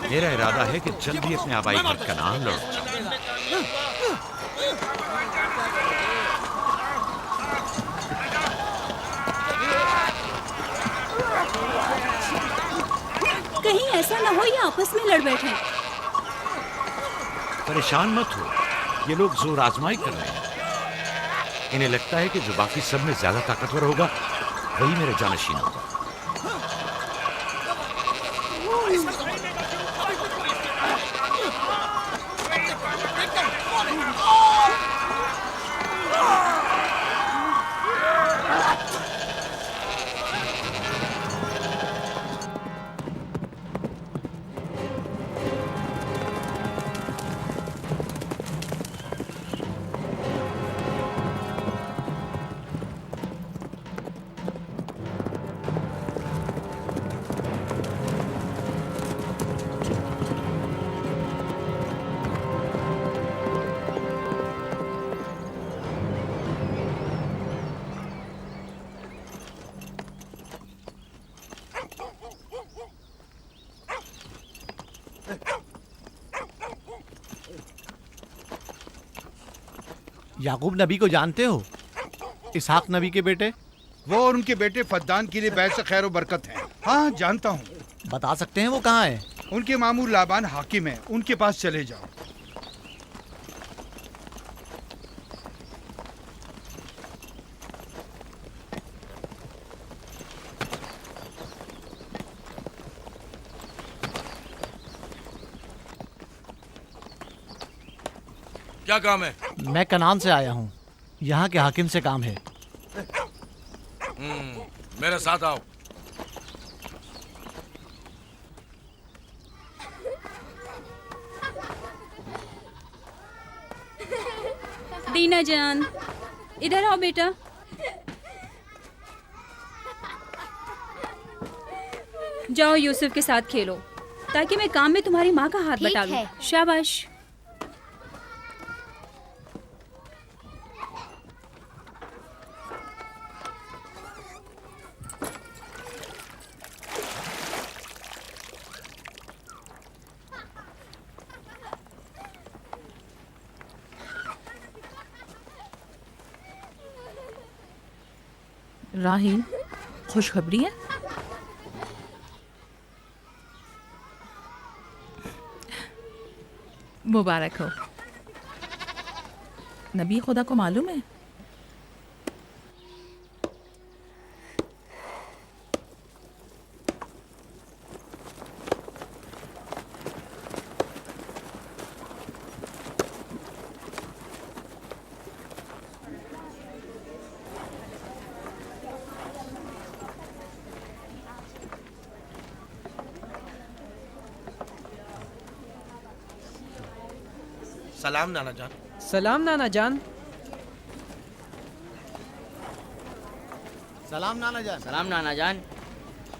मेरा इरादा है कि जल्दी अपने आबाई घर कनान लौट जाऊं। कहीं ऐसा ना हो ये आपस में लड़ बैठे। परेशान मत हो, ये लोग जोर आजमाई कर रहे हैं। इन्हें लगता है कि जो बाकी सब में ज्यादा ताकतवर होगा वही मेरे जानशीन होगा। याकूब नबी को जानते हो? इसहाक नबी के बेटे। वो और उनके बेटे फद्दान के लिए बैस खैर व बरकत है। हाँ जानता हूँ। बता सकते हैं वो कहाँ है? उनके मामू लाबान हाकिम है, उनके पास चले जाओ। क्या काम है? मैं कनान से आया हूँ, यहाँ के हाकिम से काम है। मेरे साथ आओ। दीना जान, इधर आओ बेटा। जाओ यूसुफ के साथ खेलो, ताकि मैं काम में तुम्हारी माँ का हाथ बटा लूं। शाबाश। राहील, खुशखबरी है? मुबारक हो। नबी खुदा को मालूम है? सलाम नाना जान। सलाम नाना जान। सलाम नाना जान। सलाम नाना जान।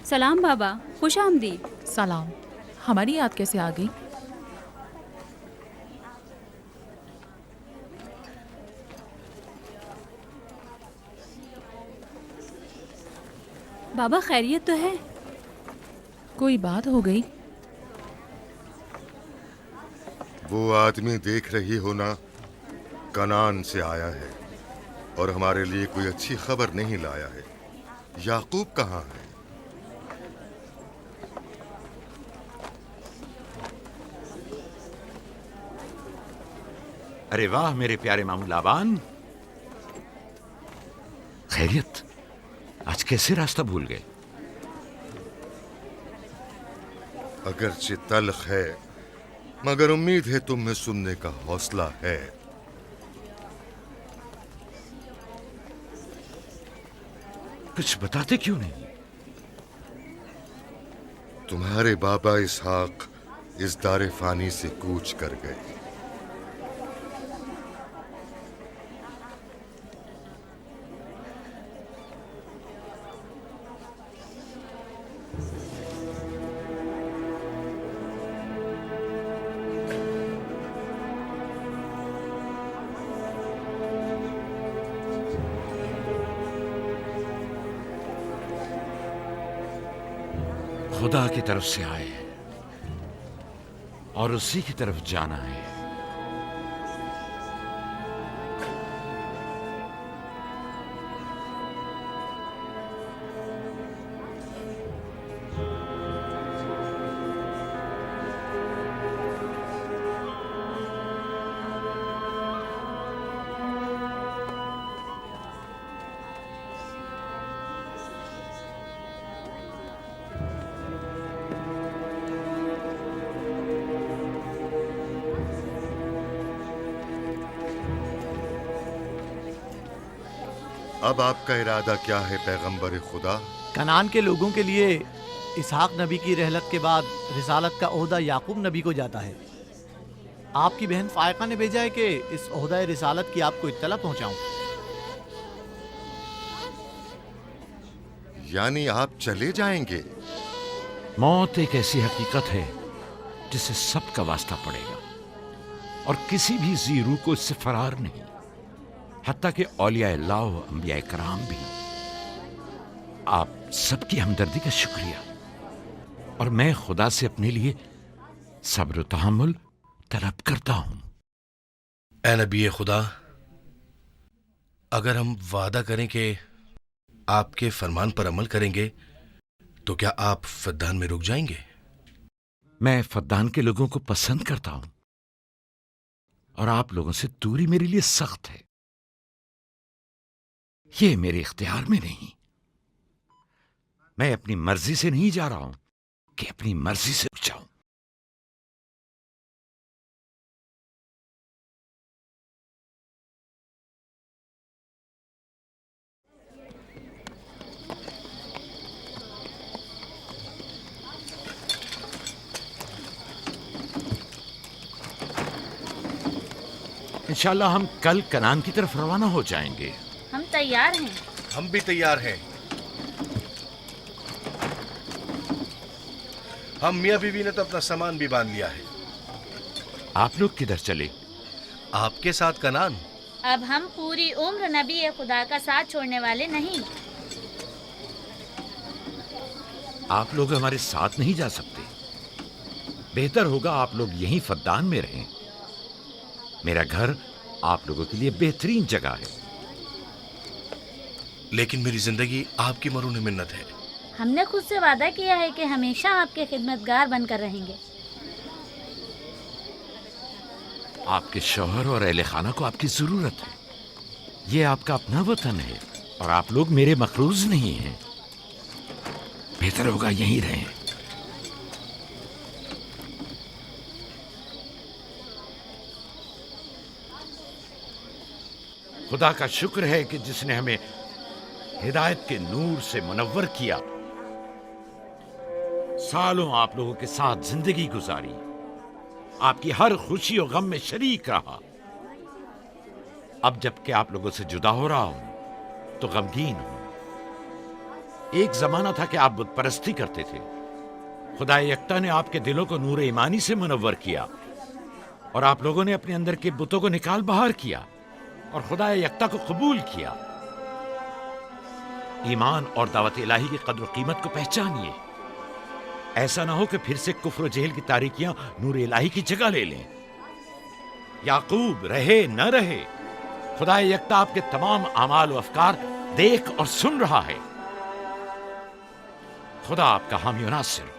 सलाम बाबा, खुश आमदीद। सलाम। हमारी याद कैसे आ गई? बाबा खैरियत तो है? कोई बात हो गई? वो आदमी देख रही हो ना, कनान से आया है और हमारे लिए कोई अच्छी खबर नहीं लाया है। याकूब कहाँ है? अरे वाह मेरे प्यारे मामू लाबान, खैरियत? आज कैसे रास्ता भूल गए? अगरचे तल्ख है, मगर उम्मीद है तुम में सुनने का हौसला है। कुछ बताते क्यों नहीं? तुम्हारे बाबा इसहाक इस दारे फानी से कूच कर गए। खुदा की तरफ से आए। और उसी की तरफ जाना है। अब आपका इरादा क्या है पैगंबर खुदा? कनान के लोगों के लिए इसहाक नबी की रहलत के बाद रिसालत का ओहदा याकूब नबी को जाता है। आपकी बहन फायका ने भेजा है कि इस ओहदा रिसालत की आपको इत्तला पहुंचाऊं। यानी आप चले जाएंगे? मौत एक ऐसी हकीकत है जिससे सबका वास्ता पड़ेगा और किसी भी जी रूह को इससे फरार नहीं, हत्ता कि औलिया अल्लाह व अंबिया कराम भी। आप सबकी हमदर्दी का शुक्रिया, और मैं खुदा से अपने लिए सब्र तहम्मुल तलब करता हूं। ए नबी खुदा, अगर हम वादा करें कि आपके फरमान पर अमल करेंगे तो क्या आप फद्दान में रुक जाएंगे? मैं फद्दान के लोगों को पसंद करता हूं और आप लोगों से दूरी मेरे लिए सख्त है। ये मेरे इख्तियार में नहीं। मैं अपनी मर्जी से नहीं जा रहा हूं कि अपनी मर्जी से रुक जाऊं। इंशाल्लाह हम कल कनान की तरफ रवाना हो जाएंगे। हम तैयार हैं। हम भी तैयार हैं। हम मियाँ बीवी ने तो अपना सामान भी बांध लिया है। आप लोग किधर चले? आपके साथ कनान। अब हम पूरी उम्र नबी खुदा का साथ छोड़ने वाले नहीं। आप लोग हमारे साथ नहीं जा सकते। बेहतर होगा आप लोग यहीं फद्दान में रहें। मेरा घर आप लोगों के लिए बेहतरीन जगह है। लेकिन मेरी जिंदगी आपकी मरून मिन्नत है। हमने खुद से वादा किया है कि हमेशा आपके खिदमतगार बनकर रहेंगे। आपके शौहर और अहले खाना को आपकी जरूरत है। ये आपका अपना वतन है और आप लोग मेरे मखरूज नहीं हैं। बेहतर होगा यहीं रहें। खुदा का शुक्र है कि जिसने हमें हिदायत के नूर से मुनव्वर किया। सालों आप लोगों के साथ जिंदगी गुजारी, आपकी हर खुशी और गम में शरीक रहा। अब जबकि आप लोगों से जुदा हो रहा हूं तो गमगीन हूं। एक जमाना था कि आप बुत परस्ती करते थे। खुदा यक्ता ने आपके दिलों को नूर ईमानी से मुनव्वर किया और आप लोगों ने अपने अंदर के बुतों को निकाल बाहर किया और खुदा यक्ता को कबूल किया। ईमान और दावत इलाही की कद्र कीमत को पहचानिए। ऐसा ना हो कि फिर से कुफ्र और जेहल की तारीकियां नूर इलाही की जगह ले लें। याकूब रहे न रहे, खुदा यक्ता आपके तमाम अमाल और अफकार देख और सुन रहा है। खुदा आपका हामी और नासिर।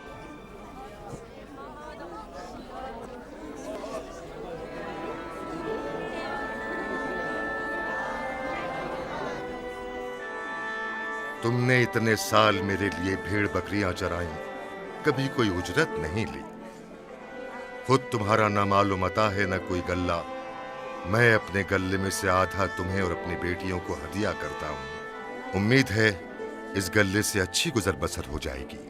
तुमने इतने साल मेरे लिए भेड़ बकरियां चराई, कभी कोई उजरत नहीं ली। खुद तुम्हारा ना मालूम अता है न कोई गल्ला। मैं अपने गल्ले में से आधा तुम्हें और अपनी बेटियों को हदिया करता हूं। उम्मीद है इस गल्ले से अच्छी गुजर बसर हो जाएगी।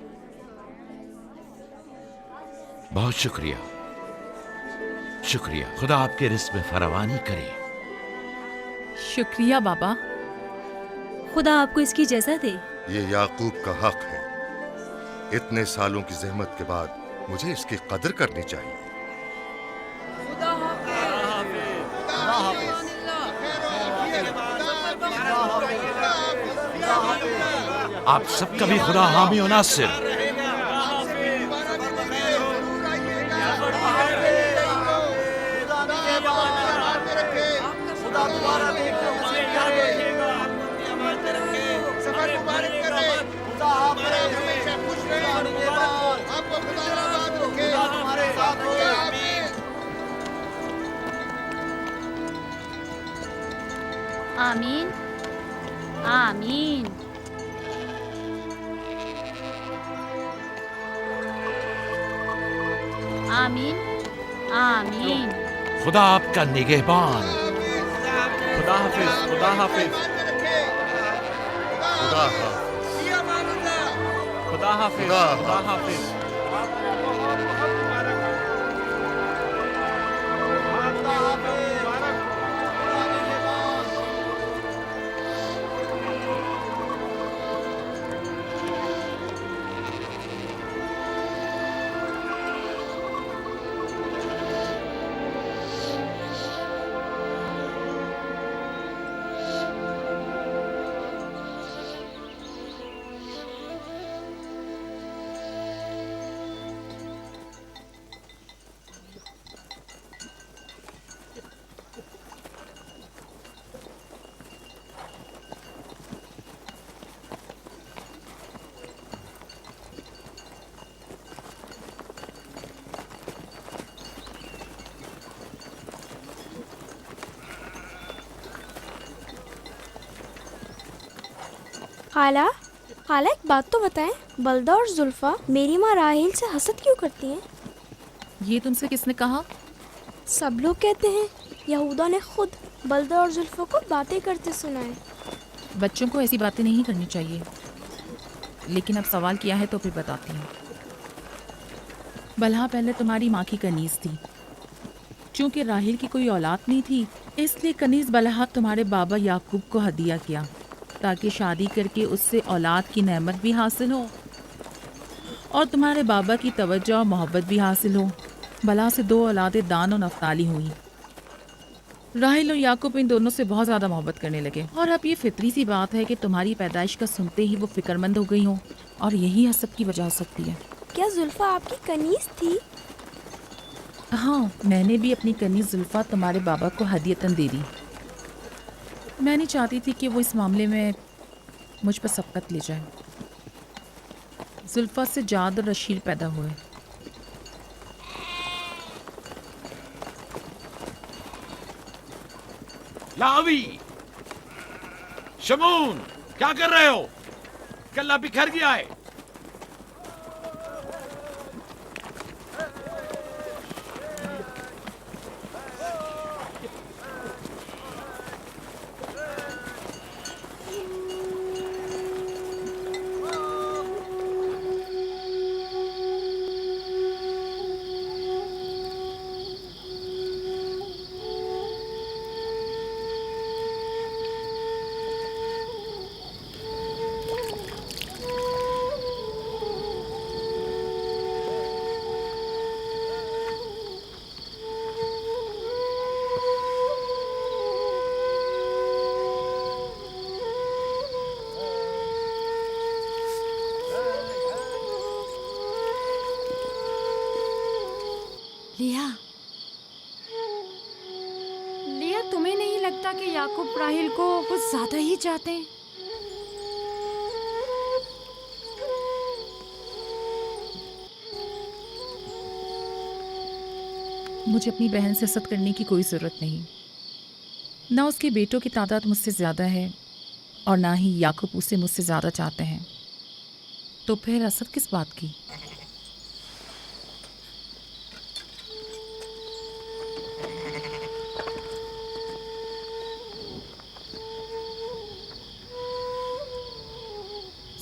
बहुत शुक्रिया, शुक्रिया। खुदा आपके रिस्क में फरावानी करे। शुक्रिया बाबा। खुदा आपको इसकी जज़ा दे। ये याकूब का हक है। इतने सालों की जहमत के बाद मुझे इसकी कदर करनी चाहिए। आप सबका भी खुदा हामी और नासिर। आमीन आमीन। आमीन आमीन। खुदा आपका निगहबान। खुदा हाफिज, खुदा हाफिज, खुदा हाफिज। खुदा हाफिज, खुदा खुदा हाफिज। खाला, खाला एक बात तो बताएं, बलदा और जुल्फा मेरी माँ राहेल से हसद क्यों करती हैं? ये तुमसे किसने कहा? सब लोग कहते हैं यहूदा ने खुद बलदा और जुल्फा को बातें करते सुना है। बच्चों को ऐसी बातें नहीं करनी चाहिए, लेकिन अब सवाल किया है तो फिर बताती हूँ। बलहा पहले तुम्हारी माँ की कनीज थी। चूंकि राहेल की कोई औलाद नहीं थी, इसलिए कनीज बलहा तुम्हारे बाबा याकूब को हदिया किया, ताकि शादी करके उससे औलाद की नेमत भी हासिल हो और तुम्हारे बाबा की तवज्जो और मोहब्बत भी हासिल हो। बलहा से 2 औलादें दान और नफ्ताली हुई। राहेल और याकूब इन दोनों से बहुत ज़्यादा मोहब्बत करने लगे, और अब ये फितरी सी बात है कि तुम्हारी पैदाइश का सुनते ही वो फिक्रमंद हो गई हो, और यही हसद की वजह हो सकती है। क्या जुल्फा आपकी कनीज थी? हाँ, मैंने भी अपनी कनीज जुल्फा तुम्हारे बाबा को हदियतन दे दी। मैं नहीं चाहती थी कि वो इस मामले में मुझ पर सबकत ले जाए। जुल्फा से जाद और रशील पैदा हुए। लावी, शमून, क्या कर रहे हो? कल्ला बिखर गया है। लिया, लिया, तुम्हें नहीं लगता कि याकूब राहेल को कुछ ज्यादा ही चाहते हैं? मुझे अपनी बहन से हसद करने की कोई ज़रूरत नहीं। ना उसके बेटों की तादाद मुझसे ज़्यादा है और ना ही याकूब उसे मुझसे ज़्यादा चाहते हैं, तो फिर हसद किस बात की?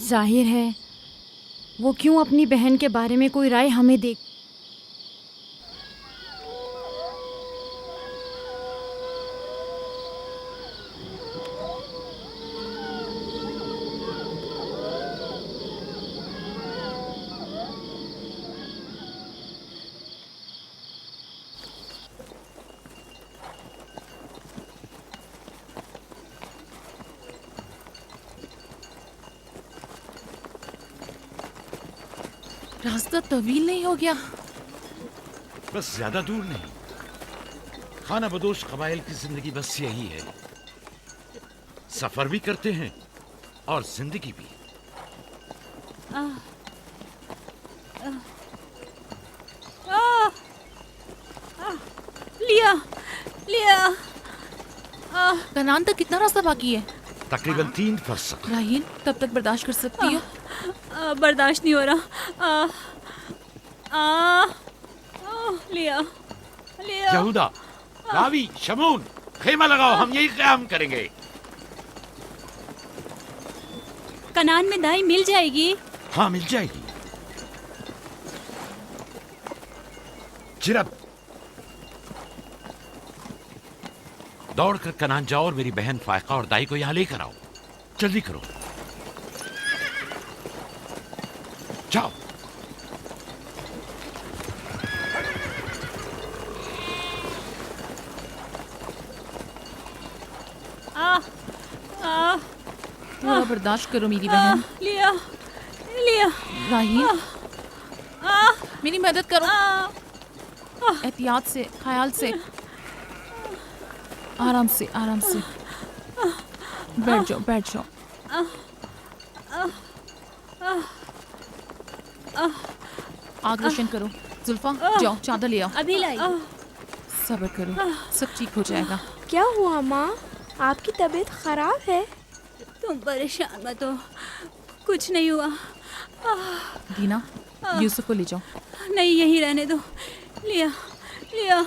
जाहिर है वो क्यों अपनी बहन के बारे में कोई राय हमें दे। रास्ता तवील नहीं हो गया? बस ज्यादा दूर नहीं। खाना बदोश कबाइल की जिंदगी बस यही है, सफर भी करते हैं और जिंदगी भी। लिया, लिया, कनान तक कितना रास्ता बाकी है? तकरीबन 3 फरसख। राहील, तब तक बर्दाश्त कर सकती हो? बर्दाश्त नहीं हो रहा। लिया लिया। यहूदा, रावी, शमून, खेमा लगाओ, हम यही क़याम करेंगे। कनान में दाई मिल जाएगी? हाँ, मिल जाएगी। जिरब, दौड़कर कनान जाओ और मेरी बहन फायका और दाई को यहाँ लेकर आओ। जल्दी करो, जाओ। थोड़ा बर्दाश्त करो मेरी बहन। लिया लिया। राहील, मेरी मदद करो। एहतियात से, ख्याल से, आराम से, आराम से। बैठ जाओ, बैठ जाओ। आग रोशन करो। जुल्फा, जाओ चादर ले आओ। अभी लाई। सब्र करो, सब ठीक हो जाएगा। क्या हुआ माँ? आपकी तबीयत खराब है? तुम परेशान मत हो, कुछ नहीं हुआ। दीना, यूसुफ को ले जाओ। नहीं, यहीं रहने दो। लिया लिया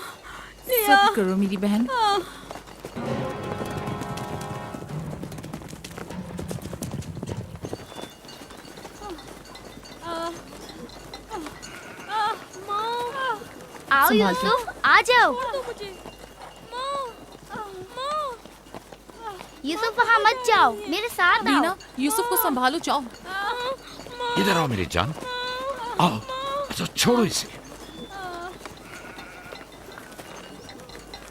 लिया। सब्र करो मेरी बहन। आओ संभाल के। यूसुफ, आ जाओ। यूसुफ वहाँ मत जाओ, मेरे साथ आओ। दीना, यूसुफ को संभालो, जाओ। इधर आओ मेरी जान, आओ। अच्छा, छोड़ो इसे।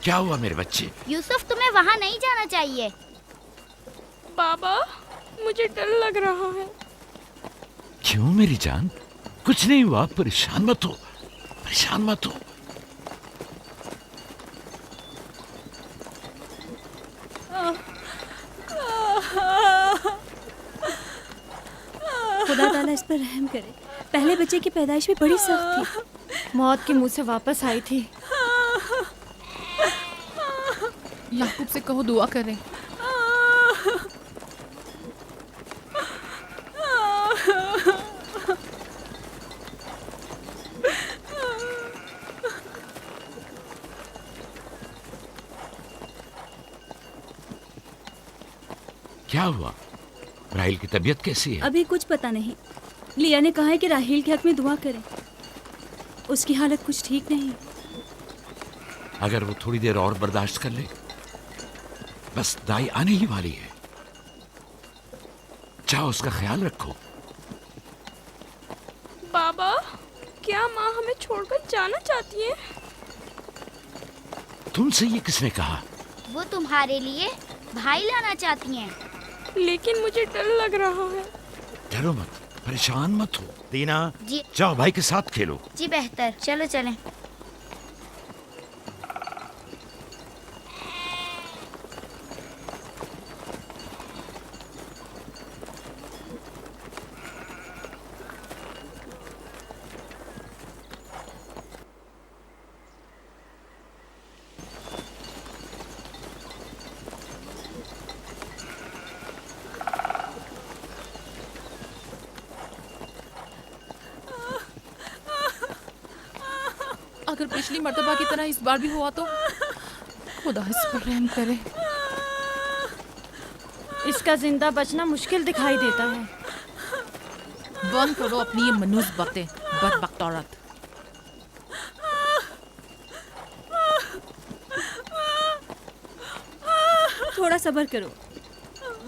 क्या हुआ मेरे बच्चे? यूसुफ, तुम्हें वहाँ नहीं जाना चाहिए। बाबा, मुझे डर लग रहा है। क्यों मेरी जान? कुछ नहीं हुआ, परेशान मत हो, परेशान मत हो। खुदा ताला इस पर रहम करे। पहले बच्चे की पैदाइश भी बड़ी सख्त थी। मौत के मुंह से वापस आई थी। याकूब से कहो दुआ करें। क्या हुआ? राहिल की तबीयत कैसी है? अभी कुछ पता नहीं। लिया ने कहा है कि राहील के हक में दुआ करें। उसकी हालत कुछ ठीक नहीं। अगर वो थोड़ी देर और बर्दाश्त कर ले, बस दाई आने ही वाली है। जाओ, उसका ख्याल रखो। बाबा, क्या माँ हमें छोड़कर जाना चाहती है? तुमसे ये किसने कहा? वो तुम्हारे लिए भाई लाना चाहती हैं। लेकिन मुझे डर लग रहा है। डरो मत, परेशान मत हो। दीना, जी जाओ भाई के साथ खेलो। जी, बेहतर, चलो चलें। अगर पिछली मर्तबा की तरह इस बार भी हुआ तो खुदा इस पर रहम करे। इसका जिंदा बचना मुश्किल दिखाई देता है। बंद करो अपनी ये मनूस बातें, बदबख्त औरत। थोड़ा सब्र करो।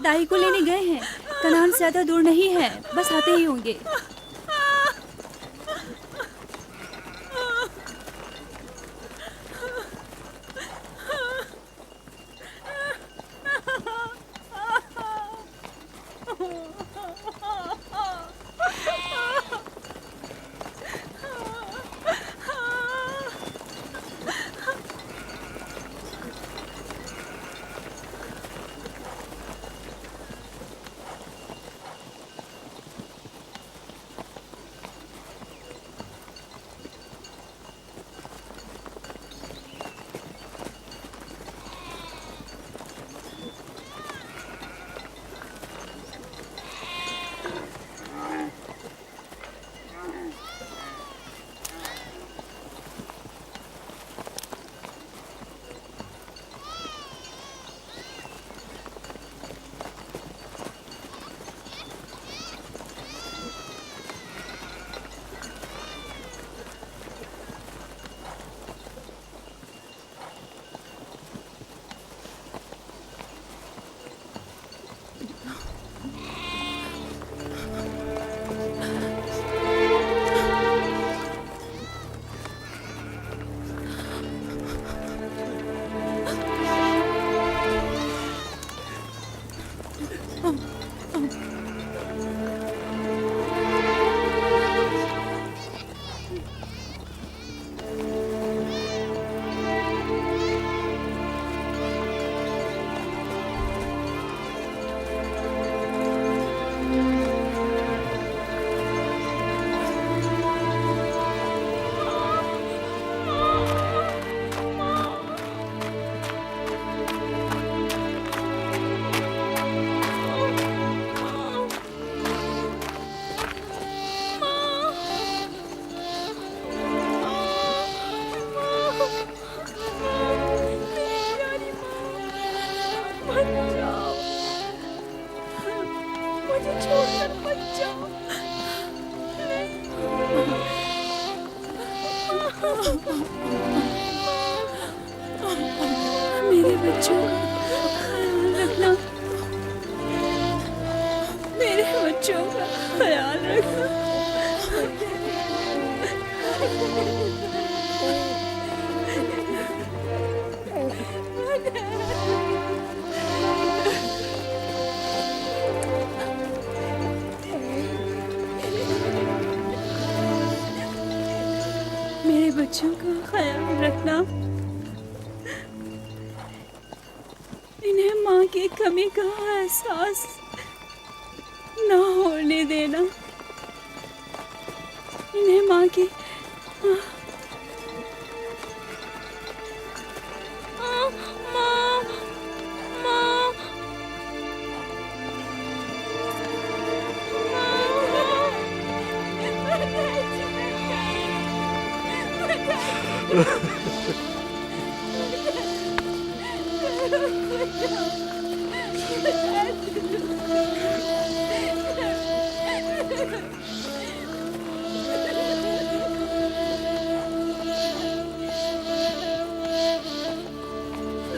दाई को लेने गए हैं। कनान ज्यादा दूर नहीं है, बस आते ही होंगे। मेरे बच्चों का ख्याल रखना, मेरे बच्चों का ख्याल रखना। मेरे बच्चों का ख्याल रखना, इन्हें माँ की कमी का एहसास ना होने देना, इन्हें माँ की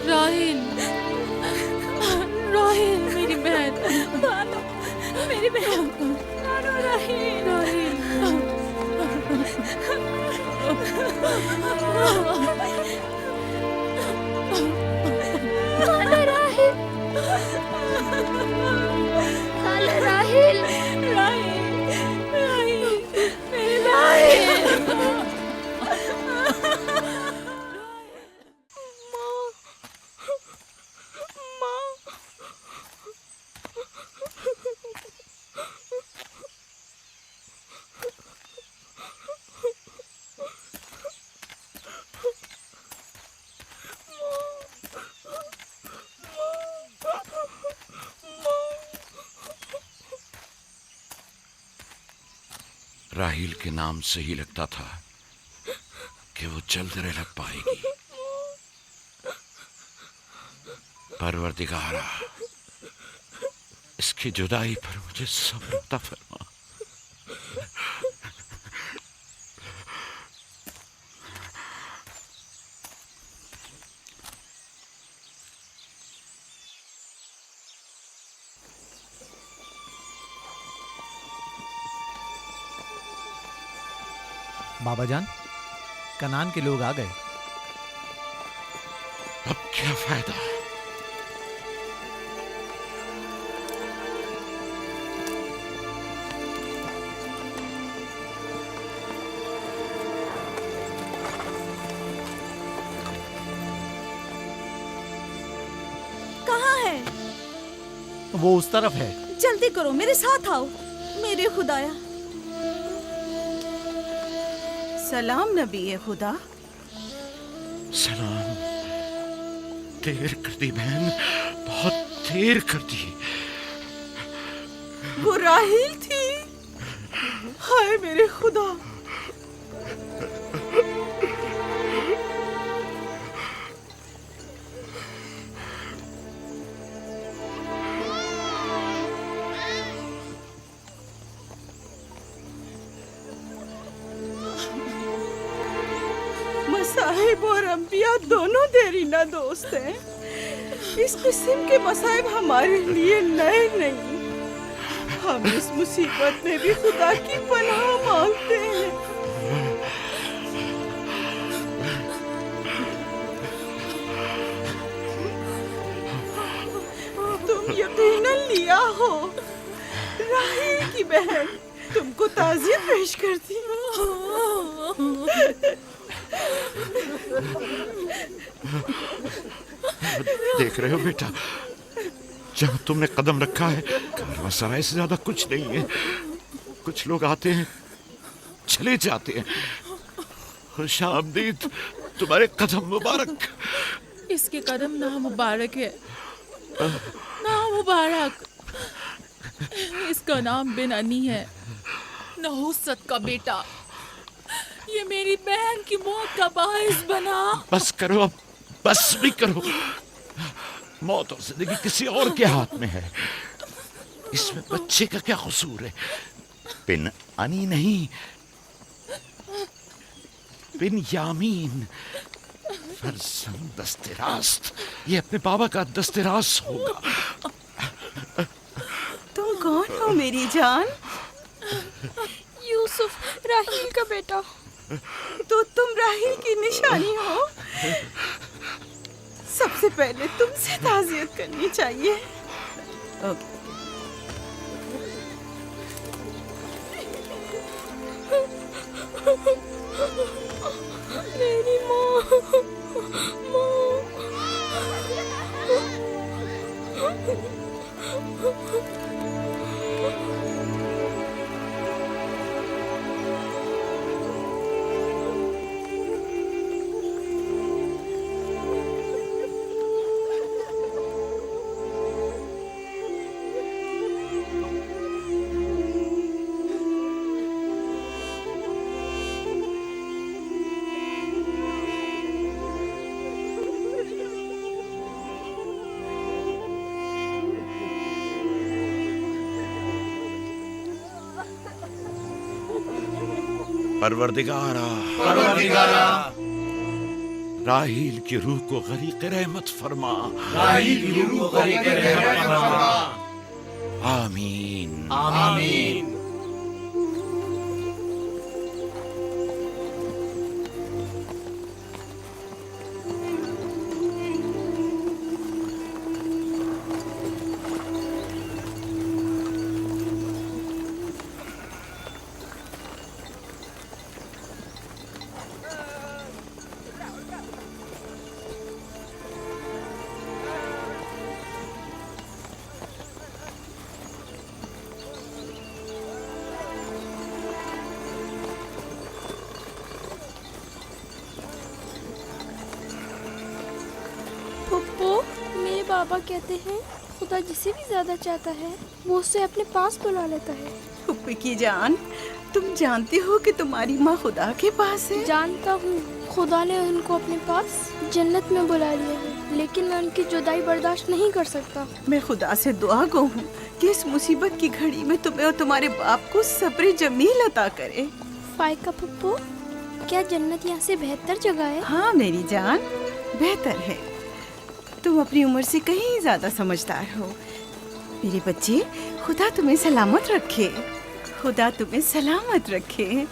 राहिल, राहिल मेरी बहन, भानु, मेरी बहन भानु, राहिल, खाला राहिल, राहिल, राहिल, मेरे राहिल। राहील के नाम से ही लगता था कि वो जल्द लग पाएगी। परवरदिगारा, इसकी जुदाई पर मुझे सब्र अता फरमा। बाबा जान, कनान के लोग आ गए। अब क्या फायदा? कहाँ है? वो उस तरफ है। जल्दी करो, मेरे साथ आओ। मेरे खुदाया। सलाम नबी खुदा। सलाम। देर कर दी बहन, बहुत देर कर दी। वो राहिल थी। हाय मेरे खुदा। मसाहिब और अंबिया दोनों देरीना दोस्त हैं। इस किस्म के मसाइब हमारे लिए नए नहीं। हम इस मुसीबत में भी खुदा की पनाह मांगते हैं। तुम यकीनन लिया हो। राहिल की बहन तुमको ताज़ियत पेश करती देख रहे हो बेटा, जहाँ तुमने कदम रखा है कारवांसराय से ज्यादा कुछ नहीं है। कुछ लोग आते हैं, चले जाते हैं। खुशामदीद तुम्हारे कदम मुबारक। इसके कदम ना मुबारक है, ना मुबारक। इसका नाम बिन अनी है, नहुसत का बेटा। ये मेरी बहन की मौत का बाइस बना। बस करो अब, बस भी करो। मौत और जिंदगी किसी और के हाथ में है। इसमें बच्चे का क्या कसूर है? बिन अनी नहीं, बिन्यामीन फरजंद दस्तरास्त, ये अपने बाबा का दस्तरास होगा। तुम कौन हो मेरी जान? यूसुफ, राहील का बेटा। तो तुम राहील की निशानी हो। सबसे पहले तुमसे ताज़ियत करनी चाहिए। ओके। मेरी माँ। परवरदिगारा, राहील की रूह को गरीक़ रहमत फरमा। आमीन आमीन। मेरे बाबा कहते हैं खुदा जिसे भी ज्यादा चाहता है वो उसे अपने पास बुला लेता है। फुप्पी की जान, तुम जानती हो कि तुम्हारी माँ खुदा के पास है? जानता हूँ, खुदा ने उनको अपने पास जन्नत में बुला लिया है, लेकिन मैं उनकी जुदाई बर्दाश्त नहीं कर सकता। मैं खुदा से दुआ गो हूँ कि इस मुसीबत की घड़ी में तुम्हें और तुम्हारे बाप को सब्र जमील अता करे। फाइका पप्पू, क्या जन्नत यहाँ से बेहतर जगह है? हाँ मेरी जान, बेहतर है। तुम अपनी उम्र से कहीं ज्यादा समझदार हो। मेरे बच्चे, खुदा तुम्हें सलामत रखे। खुदा तुम्हें सलामत रखे।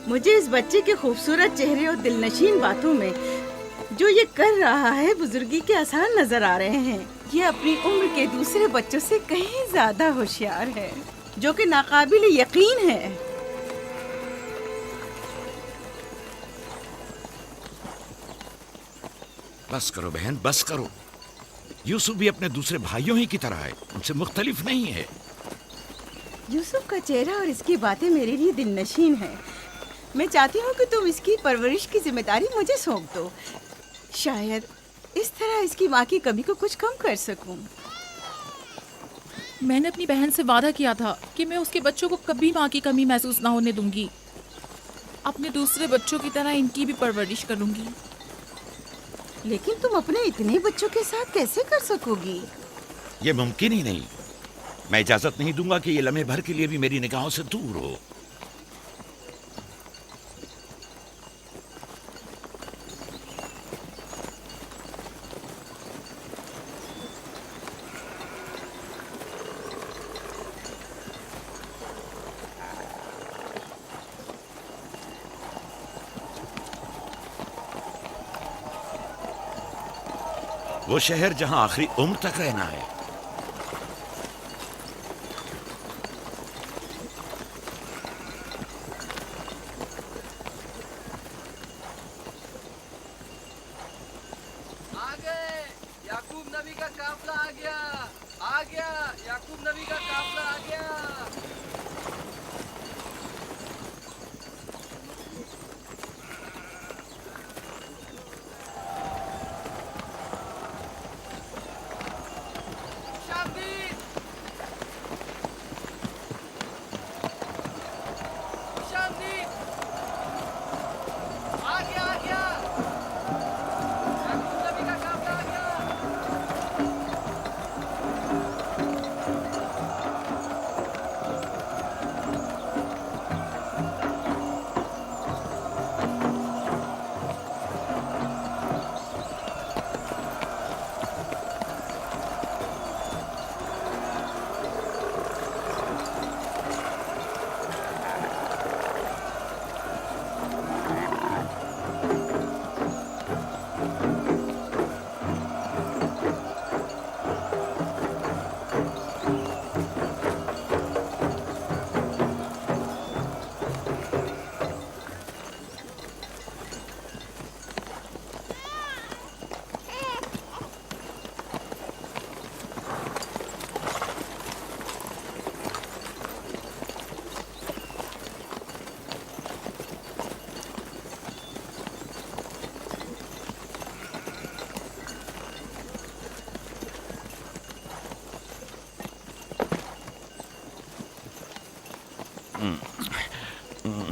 मुझे इस बच्चे के खूबसूरत चेहरे और दिलनशीन बातों में जो ये कर रहा है बुजुर्गी के आसार नजर आ रहे हैं। ये अपनी उम्र के दूसरे बच्चों से कहीं ज्यादा होशियार है, जो कि नाकाबिल यकीन है। बस करो बहन, बस करो। यूसुफ भी अपने दूसरे भाइयों ही की तरह है, उनसे मुख्तलिफ नहीं है। यूसुफ का चेहरा और इसकी बातें मेरे लिए दिलनशीन है। मैं चाहती हूँ कि तुम इसकी परवरिश की जिम्मेदारी मुझे सौंप दो। शायद इस तरह इसकी माँ की कमी को कुछ कम कर सकूं। मैंने अपनी बहन से वादा किया था कि मैं उसके बच्चों को कभी माँ की कमी महसूस ना होने दूंगी। अपने दूसरे बच्चों की तरह इनकी भी परवरिश करूंगी। लेकिन तुम अपने इतने बच्चों के साथ कैसे कर सकोगी? ये मुमकिन ही नहीं। मैं इजाजत नहीं दूंगा कि ये लम्हे भर के लिए भी मेरी निगाहों से दूर हो। वो शहर जहां आखिरी उम्र तक रहना है। आ गए, याकूब नबी का काफला आ गया, आ गया, याकूब नबी का काफला आ गया।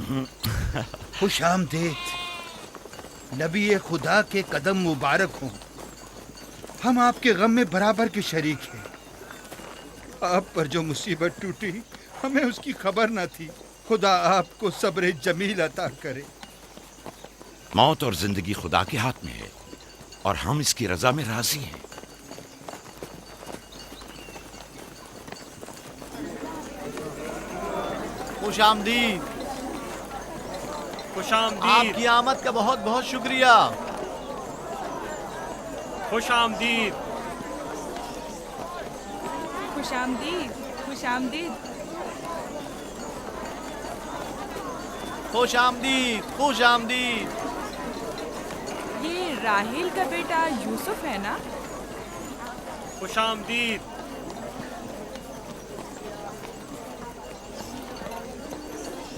खुश आमदीद। नबी खुदा के कदम मुबारक हों। हम आपके गम में बराबर के शरीक हैं। आप पर जो मुसीबत टूटी हमें उसकी खबर न थी। खुदा आपको सब्र जमील अता करे। मौत और जिंदगी खुदा के हाथ में है और हम इसकी रजा में राजी हैं। खुश आमदीद। खुश आमदीद। आपकी आमद का बहुत बहुत शुक्रिया। खुश आमदीद। खुश आमदीद। खुश आमदीद। खुश आमदीद। खुश आमदीद। ये राहेल का बेटा यूसुफ है ना? खुश आमदीद।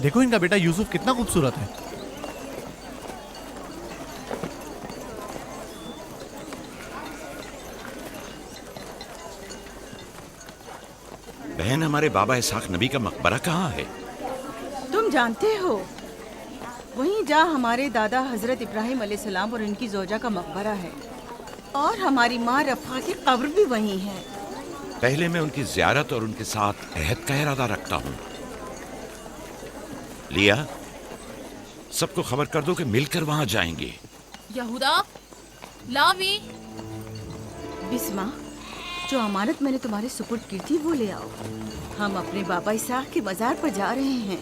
देखो इनका बेटा यूसुफ कितना खूबसूरत है। बहन, हमारे बाबा इसहाक नबी का मकबरा कहाँ है? तुम जानते हो, वहीं जहाँ हमारे दादा हजरत इब्राहिम अलैहिस्सलाम और इनकी जोजा का मकबरा है, और हमारी माँ रफ़ा की कब्र भी वहीं है। पहले मैं उनकी ज़ियारत और उनके साथ अहद का इरादा रखता हूँ। लिया, सबको खबर कर दो कि मिलकर वहां जाएंगे। यहूदा, लावी। बिस्मा, जो अमानत मैंने तुम्हारे सुपुर्द की थी वो ले आओ। हम अपने बाबा इसहाक के मजार पर जा रहे हैं।